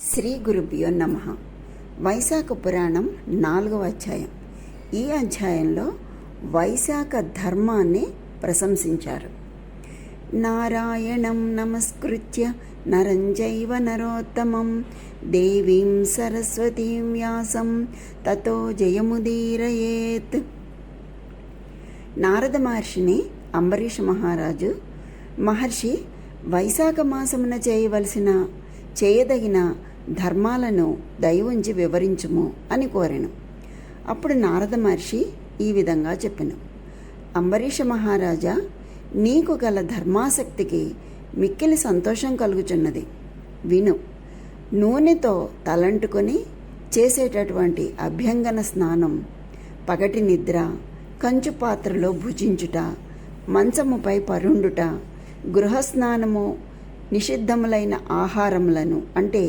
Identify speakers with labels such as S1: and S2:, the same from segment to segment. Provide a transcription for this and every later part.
S1: శ్రీ గురుభ్యో నమః. వైశాఖ పురాణం 4వ అధ్యాయం. ఈ అధ్యాయంలో వైశాఖ ధర్మాన్ని ప్రశంసించారు. నారాయణం నమస్కృత్య నరం చైవ నరోత్తమం దేవీం సరస్వతీం వ్యాసం తతో జయముదీరయేత్. నారద మహర్షిని అంబరీష మహర్షి వైశాఖ మాసమున చేయదగిన ధర్మాలను దయవుంచి వివరించుము అని కోరెను. అప్పుడు నారద మహర్షి ఈ విధంగా చెప్పెను. అంబరీష మహారాజా, నీకు గల ధర్మాసక్తికి మిక్కిలి సంతోషం కలుగుచున్నది. విను. నూనెతో తలంటుకొని చేసేటటువంటి అభ్యంగన స్నానం, పగటి నిద్ర, కంచు పాత్రలో భుజించుట, మంచముపై పరుండుట, గృహస్నానము, నిషిద్ధములైన ఆహారములను అంటే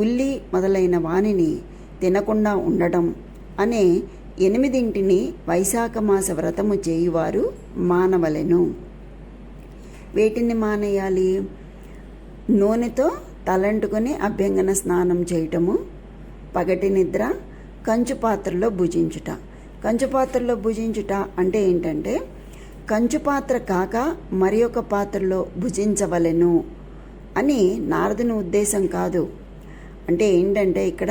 S1: ఉల్లి మొదలైన వానిని తినకుండా ఉండడం అనే 8 వైశాఖ మాస వ్రతము చేయువారు మానవలెను. వేటిని మానేయాలి? నూనెతో తలంటుకొని అభ్యంగన స్నానం చేయటము, పగటి నిద్ర, కంచు పాత్రలో భుజించుట. కంచు పాత్రలో భుజించుట అంటే ఏంటంటే, కంచు పాత్ర కాక మరి ఒక పాత్రలో భుజించవలెను అని నారదుని ఉద్దేశం కాదు. అంటే ఏంటంటే, ఇక్కడ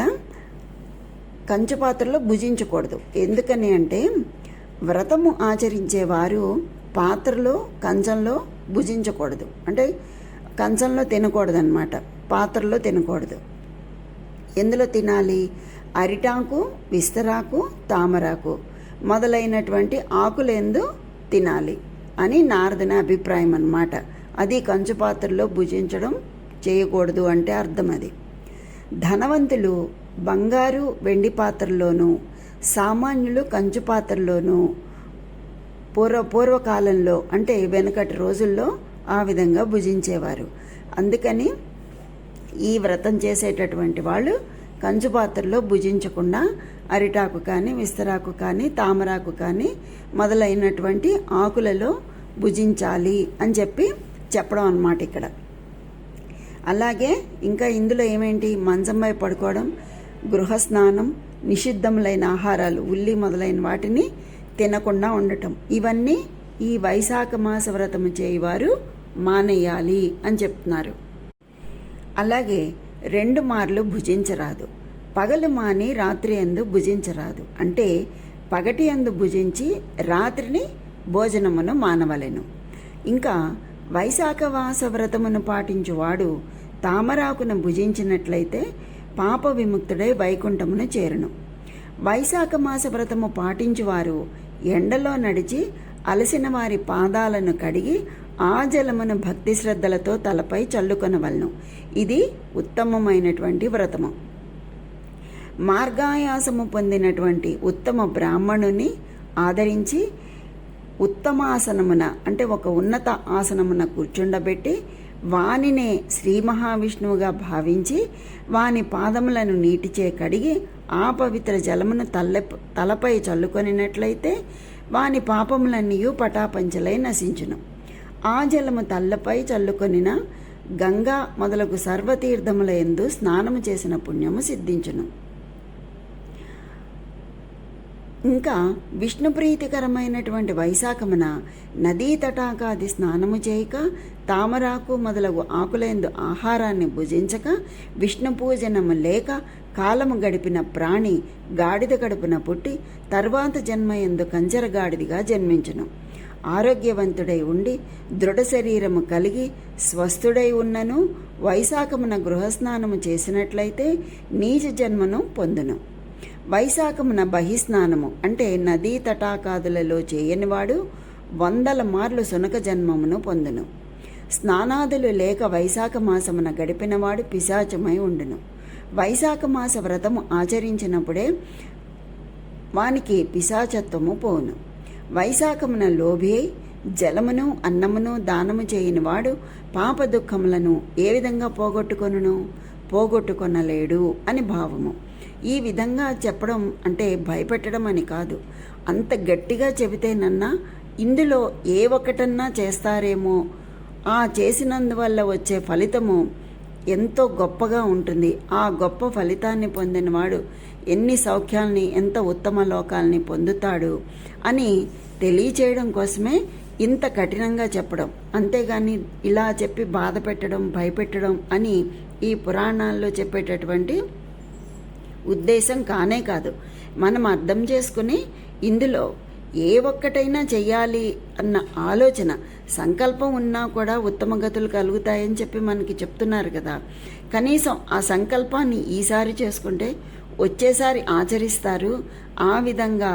S1: కంచు పాత్రలో భుజించకూడదు. ఎందుకని అంటే, వ్రతము ఆచరించేవారు పాత్రలో కంచంలో భుజించకూడదు. అంటే కంచంలో తినకూడదు అన్నమాట, పాత్రలో తినకూడదు. ఎందులో తినాలి? అరిటాకు, విస్తరాకు, తామరాకు మొదలైనటువంటి ఆకులందు తినాలి అని నారదుని అభిప్రాయం అన్నమాట. అది కంచు పాత్రలో భుజించడం చేయకూడదు అంటే అర్థం అది. ధనవంతులు బంగారు వెండి పాత్రలోనూ, సామాన్యులు కంచు పాత్రలోనూ పూర్వకాలంలో అంటే వెనకటి రోజుల్లో ఆ విధంగా భుజించేవారు. అందుకని ఈ వ్రతం చేసేటటువంటి వాళ్ళు కంచు పాత్రలో భుజించకుండా అరిటాకు కానీ, విస్తరాకు కానీ, తామరాకు కానీ మొదలైనటువంటి ఆకులలో భుజించాలి అని చెప్పడం అన్నమాట ఇక్కడ. అలాగే ఇంకా ఇందులో ఏమేంటి? మంచంపై పడుకోవడం, గృహస్నానం, నిషిద్ధములైన ఆహారాలు, ఉల్లి మొదలైన వాటిని తినకుండా ఉండటం, ఇవన్నీ ఈ వైశాఖ మాస వ్రతము చేయవారు మానేయాలి అని చెప్తున్నారు. అలాగే 2 మార్లు భుజించరాదు. పగలు మాని రాత్రి యందు భుజించరాదు. అంటే పగటి యందు భుజించి రాత్రిని భోజనమును మానవలెను. ఇంకా వైశాఖ మాస వ్రతమును పాటించువాడు తామరాకును భుజించినట్లయితే పాప విముక్తుడై వైకుంఠమును చేరును. వైశాఖ మాస వ్రతము పాటించువారు ఎండలో నడిచి అలసిన వారి పాదాలను కడిగి ఆ జలమును భక్తి శ్రద్ధలతో తలపై చల్లుకొనవలను. ఇది ఉత్తమమైనటువంటి వ్రతము. మార్గాయాసము పొందినటువంటి ఉత్తమ బ్రాహ్మణుని ఆదరించి ఉత్తమాసనమున అంటే ఒక ఉన్నత ఆసనమున కూర్చుండబెట్టి వానినే శ్రీ మహావిష్ణువుగా భావించి వాని పాదములను నీటిచే కడిగి ఆ పవిత్ర జలమును తలపై చల్లుకొనినట్లయితే వాని పాపములన్నీ పటాపంచలై నశించును. ఆ జలము తల్లపై చల్లుకొనిన గంగా మొదలగు సర్వతీర్థముల యందు స్నానము చేసిన పుణ్యము సిద్ధించును. ఇంకా విష్ణు ప్రీతికరమైనటువంటి వైశాఖమున నదీ తటాకాది స్నానము చేయక, తామరాకు మొదలగు ఆకులందు ఆహారాన్ని భుజించక, విష్ణు పూజనము లేక కాలము గడిపిన ప్రాణి గాడిద కడుపున పుట్టి తర్వాత జన్మయందు కంజర గాడిదిగా జన్మించును. ఆరోగ్యవంతుడై ఉండి దృఢ శరీరము కలిగి స్వస్థుడై ఉన్నను వైశాఖమున గృహస్నానము చేసినట్లయితే నీచ జన్మను పొందును. వైశాఖమున బహిస్నానము అంటే నదీ తటాకాదులలో చేయనివాడు 100 మార్లు సునక జన్మమును పొందును. స్నానాదులు లేక వైశాఖ మాసమున గడిపినవాడు పిశాచమై ఉండును. వైశాఖ మాస వ్రతము ఆచరించినప్పుడే వానికి పిశాచత్వము పోవును. వైశాఖమున లోభి జలమును అన్నమును దానము చేయనివాడు పాప దుఃఖములను ఏ విధంగా పోగొట్టుకొనలేడు అని భావము. ఈ విధంగా చెప్పడం అంటే భయపెట్టడం అని కాదు. అంత గట్టిగా చెబితేనన్నా ఇందులో ఏ ఒక్కటన్నా చేస్తారేమో, ఆ చేసినందువల్ల వచ్చే ఫలితము ఎంతో గొప్పగా ఉంటుంది. ఆ గొప్ప ఫలితాన్ని పొందినవాడు ఎన్ని సౌఖ్యాల్ని, ఎంత ఉత్తమ లోకాల్ని పొందుతాడు అని తెలియచేయడం కోసమే ఇంత కఠినంగా చెప్పడం. అంతేగాని ఇలా చెప్పి బాధ పెట్టడం, భయపెట్టడం అని ఈ పురాణాల్లో చెప్పేటటువంటి ఉద్దేశం కానే కాదు. మనం అర్థం చేసుకుని ఇందులో ఏ ఒక్కటైనా చెయ్యాలి అన్న ఆలోచన, సంకల్పం ఉన్నా కూడా ఉత్తమ గతులు కలుగుతాయని చెప్పి మనకి చెప్తున్నారు కదా. కనీసం ఆ సంకల్పాన్ని ఈసారి చేసుకుంటే వచ్చేసారి ఆచరిస్తారు. ఆ విధంగా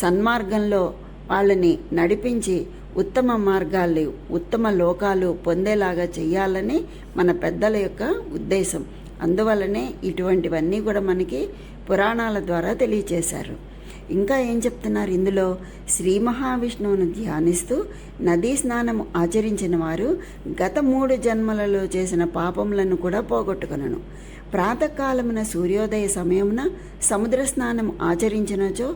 S1: సన్మార్గంలో వాళ్ళని నడిపించి ఉత్తమ మార్గాలు, ఉత్తమ లోకాలు పొందేలాగా చెయ్యాలని మన పెద్దల యొక్క ఉద్దేశం. అందువల్లనే ఇటువంటివన్నీ కూడా మనకి పురాణాల ద్వారా తెలియచేశారు. ఇంకా ఏం చెప్తున్నారు ఇందులో? శ్రీ మహావిష్ణువును ధ్యానిస్తూ నదీ స్నానము ఆచరించిన వారు గత 3 జన్మలలో చేసిన పాపములను కూడా పోగొట్టుకొనను. ప్రాతకాలమున సూర్యోదయ సమయమున సముద్ర స్నానం ఆచరించినచో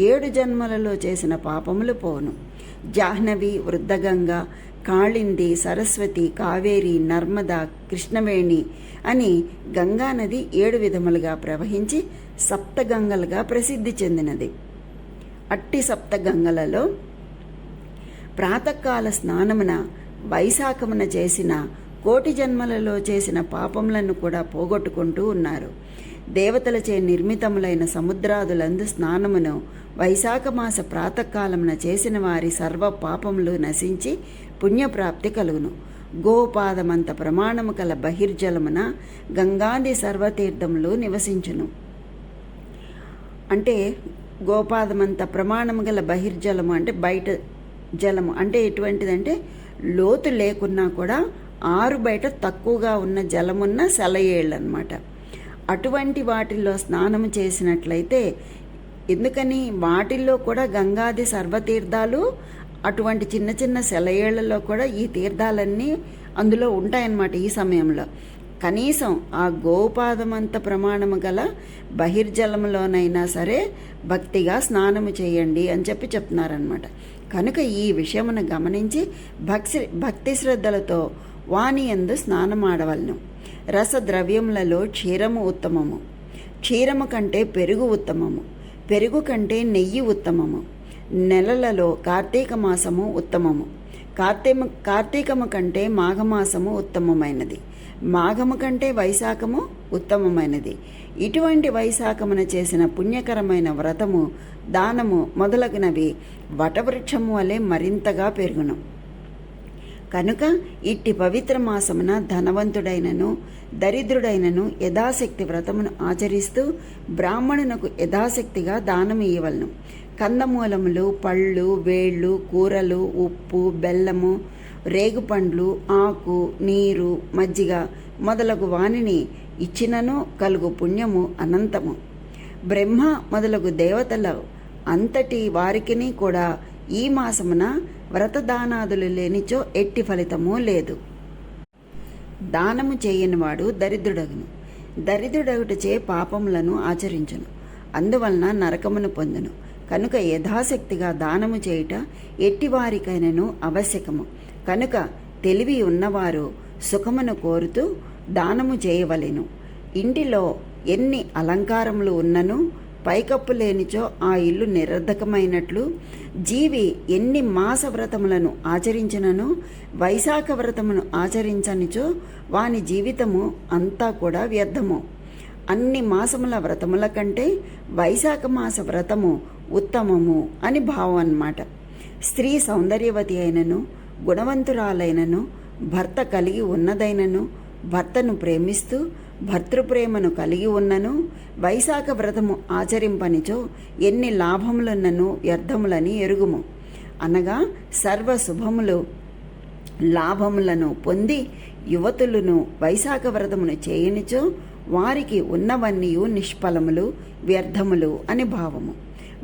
S1: 7 జన్మలలో చేసిన పాపములు పోను. జాహ్నవి, వృద్ధగంగ, కాళింది, సరస్వతి, కావేరి, నర్మద, కృష్ణవేణి అని గంగానది 7 విధములుగా ప్రవహించి సప్తగంగలుగా ప్రసిద్ధి చెందినది. అట్టి సప్తగంగలలో ప్రాతకాల స్నానమున వైశాఖమున చేసిన 1,000,000 జన్మలలో చేసిన పాపములను కూడా పోగొట్టుకుంటూ ఉన్నారు. దేవతలచే నిర్మితములైన సముద్రాదులందు స్నానమును వైశాఖ మాస ప్రాతకాలమున చేసిన వారి సర్వ పాపములు నశించి పుణ్యప్రాప్తి కలుగును. గోపాదమంత ప్రమాణము కల బహిర్జలమున గంగాది సర్వతీర్థములు నివసించును. అంటే గోపాదమంత ప్రమాణము గల బహిర్జలము అంటే బయట జలము అంటే ఎటువంటిదంటే లోతు లేకున్నా కూడా ఆరు బయట తక్కువగా ఉన్న జలమున్న సెలయేళ్ళు అన్నమాట. అటువంటి వాటిల్లో స్నానము చేసినట్లయితే, ఎందుకని వాటిల్లో కూడా గంగాది సర్వతీర్థాలు అటువంటి చిన్న చిన్న సెలయేళ్లలో కూడా ఈ తీర్థాలన్నీ అందులో ఉంటాయన్నమాట. ఈ సమయంలో కనీసం ఆ గోపాదమంత ప్రమాణము గల బహిర్జలములోనైనా సరే భక్తిగా స్నానము చేయండి అని చెప్తున్నారనమాట. కనుక ఈ విషయమును గమనించి భక్తి శ్రద్ధలతో వాని యందు స్నానమాడవలను. రసద్రవ్యములలో క్షీరము ఉత్తమము, క్షీరము కంటే పెరుగు ఉత్తమము, పెరుగు కంటే నెయ్యి ఉత్తమము. నెలలలో కార్తీక మాసము ఉత్తమము, కార్తీకము కంటే మాఘమాసము ఉత్తమమైనది, మాఘము కంటే వైశాఖము ఉత్తమమైనది. ఇటువంటి వైశాఖమున చేసిన పుణ్యకరమైన వ్రతము, దానము మొదలగునవి వటవృక్షము వలె మరింతగా పెరుగును. కనుక ఇట్టి పవిత్ర మాసమున ధనవంతుడైనను దరిద్రుడైనను యథాశక్తి వ్రతమును ఆచరిస్తూ బ్రాహ్మణునకు యథాశక్తిగా దానము ఇవ్వలను. కందమూలములు, పళ్ళు, వేళ్ళు, కూరలు, ఉప్పు, బెల్లము, రేగుపండ్లు, ఆకు, నీరు, మజ్జిగ మొదలగు వానిని ఇచ్చినను కలుగు పుణ్యము అనంతము. బ్రహ్మ మొదలగు దేవతల అంతటి వారికిని కూడా ఈ మాసమున వ్రతదానాదులు లేనిచో ఎట్టి ఫలితము లేదు. దానము చేయనివాడు దరిద్రుడగును, దరిద్రుడగుటచే పాపములను ఆచరించును, అందువలన నరకమును పొందును. కనుక యథాశక్తిగా దానము చేయుట ఎట్టివారికైనను ఆవశ్యకము. కనుక తెలివి ఉన్నవారు సుఖమును కోరుతూ దానము చేయవలెను. ఇంటిలో ఎన్ని అలంకారములు ఉన్నను పైకప్పు లేనిచో ఆ ఇల్లు నిరర్ధకమైనట్లు, జీవి ఎన్ని మాస వ్రతములను ఆచరించినను వైశాఖ వ్రతమును ఆచరించనిచో వాని జీవితము అంతా కూడా వ్యర్థము. అన్ని మాసముల వ్రతముల కంటే వైశాఖ మాస వ్రతము ఉత్తమము అని భావం అన్నమాట. స్త్రీ సౌందర్యవతి అయినను గుణవంతురాలైనను భర్త కలిగి ఉన్నదైనను భర్తను ప్రేమిస్తూ భర్తృప్రేమను కలిగి ఉన్నను వైశాఖ వ్రతము ఆచరింపనిచో ఎన్ని లాభములున్నను వ్యర్థములని ఎరుగుము. అనగా సర్వ శుభములు లాభములను పొంది యువతులను వైశాఖ వ్రతమును చేయనిచో వారికి ఉన్నవన్నీయు నిష్ఫలములు వ్యర్థములు అని భావము.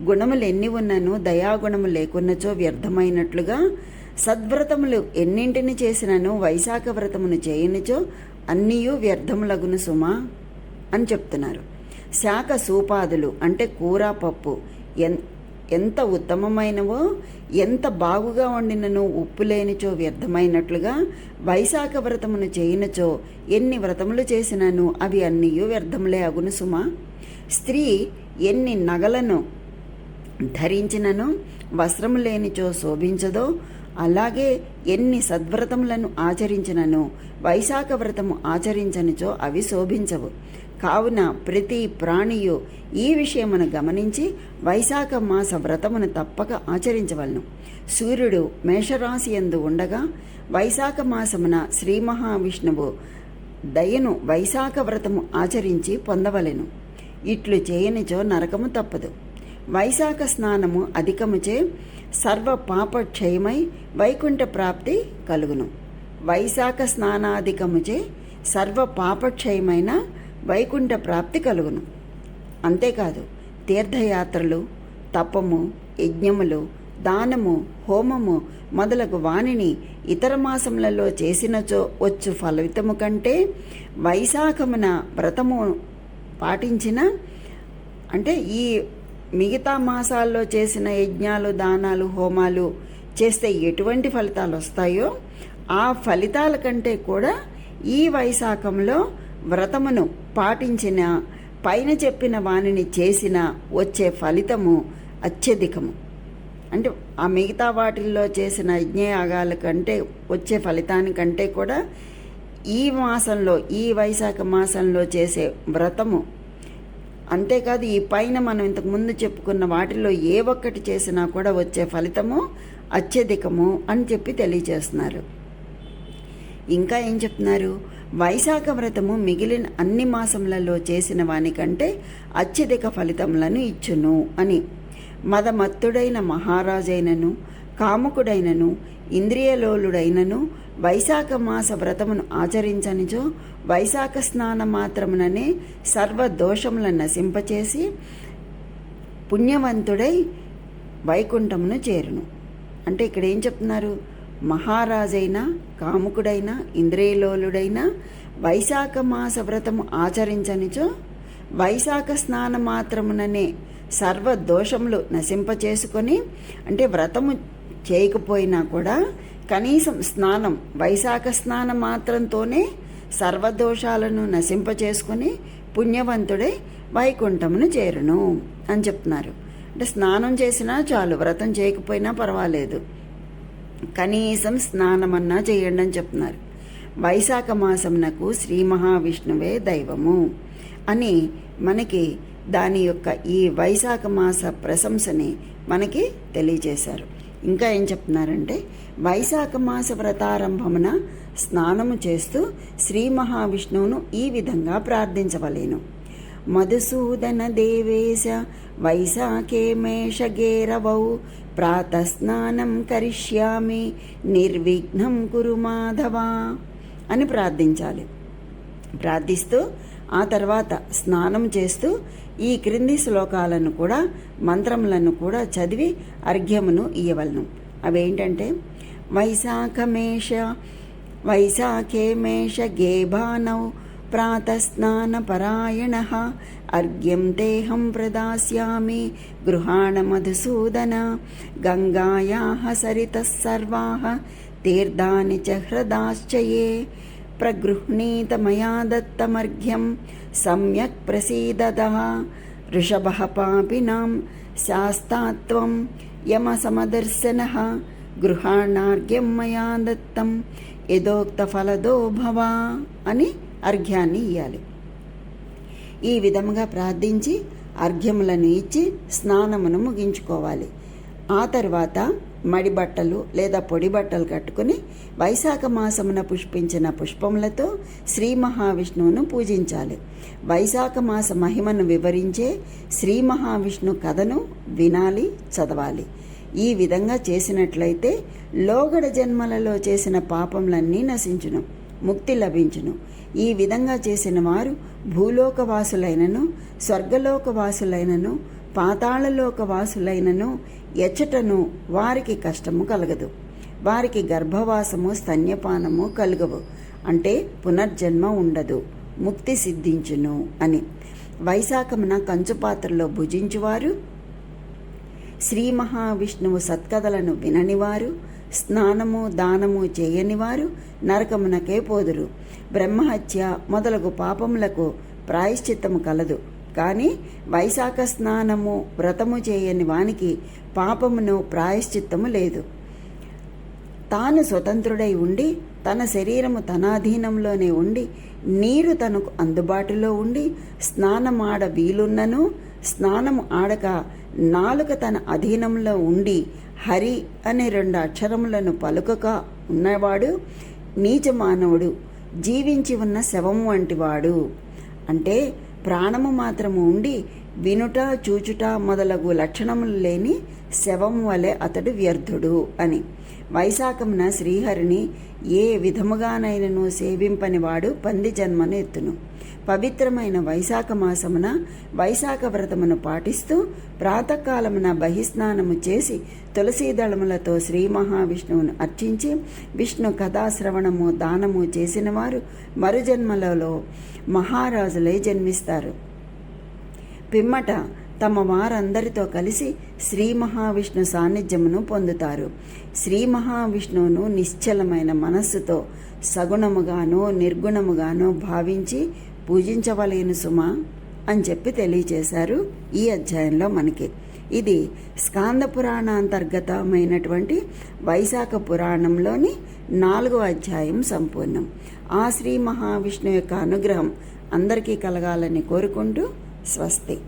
S1: గుణములు ఎన్ని ఉన్నను దయాగుణము లేకున్నచో వ్యర్థమైనట్లుగా సద్వ్రతములు ఎన్నింటిని చేసినను వైశాఖ వ్రతమును చేయనిచో అన్నీయూ వ్యర్థములగును సుమా అని చెప్తున్నారు. శాఖ సూపాదులు అంటే కూర పప్పు ఎంత ఉత్తమమైనవో, ఎంత బాగుగా వండినను ఉప్పు లేనిచో వ్యర్థమైనట్లుగా వైశాఖ వ్రతమును చేయనచో ఎన్ని వ్రతములు చేసినను అవి అన్నీ వ్యర్థములే అగును సుమా. స్త్రీ ఎన్ని నగలను ధరించినను వస్త్రము లేనిచో శోభించదో, అలాగే ఎన్ని సద్వ్రతములను ఆచరించినను వైశాఖ వ్రతము ఆచరించనిచో అవి శోభించవు. కావున ప్రతి ప్రాణియు ఈ విషయమును గమనించి వైశాఖ మాస వ్రతమును తప్పక ఆచరించవలను. సూర్యుడు మేషరాశి యందు ఉండగా వైశాఖ మాసమున శ్రీ మహావిష్ణువు దయను వైశాఖ వ్రతము ఆచరించి పొందవలెను. ఇట్లు చేయనిచో నరకము తప్పదు. వైశాఖ స్నానము అధికముచే సర్వ పాపక్షయమై వైకుంఠ ప్రాప్తి కలుగును. వైశాఖ స్నానాధికముచే సర్వ పాపక్షయమైన వైకుంఠ ప్రాప్తి కలుగును. అంతేకాదు, తీర్థయాత్రలు, తపము, యజ్ఞములు, దానము, హోమము మొదలగు వానిని ఇతర మాసములలో చేసినచో వచ్చు ఫలితము కంటే వైశాఖమున వ్రతము పాటించిన, అంటే ఈ మిగతా మాసాల్లో చేసిన యజ్ఞాలు, దానాలు, హోమాలు చేస్తే ఎటువంటి ఫలితాలు వస్తాయో ఆ ఫలితాల కంటే కూడా ఈ వైశాఖంలో వ్రతమును పాటించిన, పైన చెప్పిన వానిని చేసిన వచ్చే ఫలితము అత్యధికము. అంటే ఆ మిగతా వాటిల్లో చేసిన యజ్ఞయాగాల కంటే వచ్చే ఫలితానికంటే కూడా ఈ మాసంలో, ఈ వైశాఖ మాసంలో చేసే వ్రతము, అంతేకాదు ఈ పైన మనం ఇంతకుముందు చెప్పుకున్న వాటిలో ఏ ఒక్కటి చేసినా కూడా వచ్చే ఫలితము అత్యధికము అని చెప్పి తెలియజేస్తున్నారు. ఇంకా ఏం చెప్తున్నారు? వైశాఖ వ్రతము మిగిలిన అన్ని మాసములలో చేసిన వానికంటే అత్యధిక ఫలితములను ఇచ్చును అని. మదమత్తుడైన మహారాజైనను, కాముకుడైనను, ఇంద్రియలోలుడైనను వైశాఖ మాస వ్రతమును ఆచరించనిచో వైశాఖ స్నాన మాత్రముననే సర్వ దోషములను నశింపచేసి పుణ్యవంతుడై వైకుంఠమును చేరును. అంటే ఇక్కడ ఏం చెప్తున్నారు? మహారాజైన, కాముకుడైన, ఇంద్రియలోలుడైన వైశాఖ మాస వ్రతము ఆచరించనిచో వైశాఖ స్నాన మాత్రముననే సర్వ దోషములు నశింపచేసుకొని, అంటే వ్రతము చేయకపోయినా కూడా కనీసం స్నానం, వైశాఖ స్నానం మాత్రంతోనే సర్వదోషాలను నశింపచేసుకొని పుణ్యవంతుడై వైకుంఠమును చేరును అని చెప్తున్నారు. అంటే స్నానం చేసినా చాలు, వ్రతం చేయకపోయినా పర్వాలేదు, కనీసం స్నానమన్నా చేయండి అని చెప్తున్నారు. వైశాఖ మాసమునకు శ్రీ మహావిష్ణువే దైవము అని మనకి దాని యొక్క ఈ వైశాఖ మాస ప్రశంసని మనకి తెలియజేశారు. ఇంకా ఏం చెప్తున్నారంటే, వైశాఖ మాస వ్రతారంభమున స్నానము చేస్తూ శ్రీ మహావిష్ణువును ఈ విధంగా ప్రార్థించవలేను. మధుసూదన దేవేశ వైశాఖే మేషగేరవౌ ప్రాతస్నానం కరిష్యామి నిర్విఘ్నం కురు మాధవ అని ప్రార్థించాలి. ప్రార్థిస్తూ ఆ తర్వాత స్నానం చేస్తూ ఈ క్రింది శ్లోకాలను కూడా, మంత్రములను కూడా చదివి అర్ఘ్యమును ఇయ్యవలను. అవేంటంటే, వైశాఖే మేష గేభానౌ ప్రాతస్నాన పరాయణః అర్ఘ్యం తేహం ప్రదాస్యామి గృహాణ మధుసూదన గంగాయాః సరితః సర్వాః తీర్థాని చ హ్రదాశ్చయే ప్రగృహ్ణీత మయా దత్తమర్ఘ్యం సమ్యక్ ప్రసీదతః ఋషభః పాపినాం శాస్తాత్వం యమసమదర్శనః గృహాణార్ఘ్యం మయా దత్తం యథోక్త ఫలదో భవ అని అర్ఘ్యాన్ని ఇయ్యాలి. ఈ విధముగా ప్రార్థించి అర్ఘ్యములను ఇచ్చి స్నానమును ముగించుకోవాలి. ఆ తర్వాత మడి బట్టలు లేదా పొడి బట్టలు కట్టుకుని వైశాఖ మాసమున పుష్పించిన పుష్పములతో శ్రీ మహావిష్ణువును పూజించాలి. వైశాఖ మాస మహిమను వివరించే శ్రీ మహావిష్ణు కథను వినాలి, చదవాలి. ఈ విధంగా చేసినట్లయితే లోగడ జన్మలలో చేసిన పాపములన్నీ నశించును, ముక్తి లభించును. ఈ విధంగా చేసిన వారు భూలోకవాసులైనను, స్వర్గలోకవాసులైనను, పాతాళలోకవాసులైనను ఎచ్చటను వారికి కష్టము కలగదు. వారికి గర్భవాసము, స్తన్యపానము కలుగవు. అంటే పునర్జన్మ ఉండదు, ముక్తి సిద్ధించును అని. వైశాఖమున కంచుపాత్రలో భుజించువారు శ్రీ మహావిష్ణువు సత్కథలను విననివారు, స్నానము దానము చేయనివారు నరకమునకే పోదురు. బ్రహ్మహత్య మొదలగు పాపములకు ప్రాయశ్చిత్తము కలదు. కానీ వైశాఖ స్నానము వ్రతము చేయని వానికి పాపమును ప్రాయశ్చిత్తము లేదు. తాను స్వతంత్రుడై ఉండి తన శరీరము తన అధీనంలోనే ఉండి నీరు తనకు అందుబాటులో ఉండి స్నానమాడ వీలున్నను స్నానము ఆడక నాలుక తన అధీనంలో ఉండి హరి అనే 2 అక్షరములను పలుకక ఉన్నవాడు నీచ మానవుడు, జీవించి ఉన్న శవము వంటివాడు. అంటే ప్రాణము మాత్రము ఉండి వినుట చూచుట మొదలగు లక్షణములు లేని శవము వలె అతడు వ్యర్థుడు అని. వైశాఖమున శ్రీహరిని ఏ విధముగానైనను సేవింపనివాడు పంది జన్మను ఎత్తును. పవిత్రమైన వైశాఖ మాసమున వైశాఖ వ్రతమును పాటిస్తూ ప్రాతకాలమున బహిస్నానము చేసి తులసీదళములతో శ్రీ మహావిష్ణువును అర్చించి విష్ణు కథాశ్రవణము దానము చేసిన వారు మరుజన్మలలో మహారాజులై జన్మిస్తారు. పిమ్మట తమ వారందరితో కలిసి శ్రీ మహావిష్ణు సాన్నిధ్యమును పొందుతారు. శ్రీ మహావిష్ణువును నిశ్చలమైన మనస్సుతో సగుణముగానో నిర్గుణముగానో భావించి పూజించవలేను సుమా అని చెప్పి తెలియచేశారు ఈ అధ్యాయంలో మనకి. ఇది స్కాంద పురాణాంతర్గతమైనటువంటి వైశాఖ పురాణంలోని 4వ అధ్యాయం సంపూర్ణం. ఆ శ్రీ మహావిష్ణువు యొక్క అనుగ్రహం అందరికీ కలగాలని కోరుకుంటూ స్వస్తి.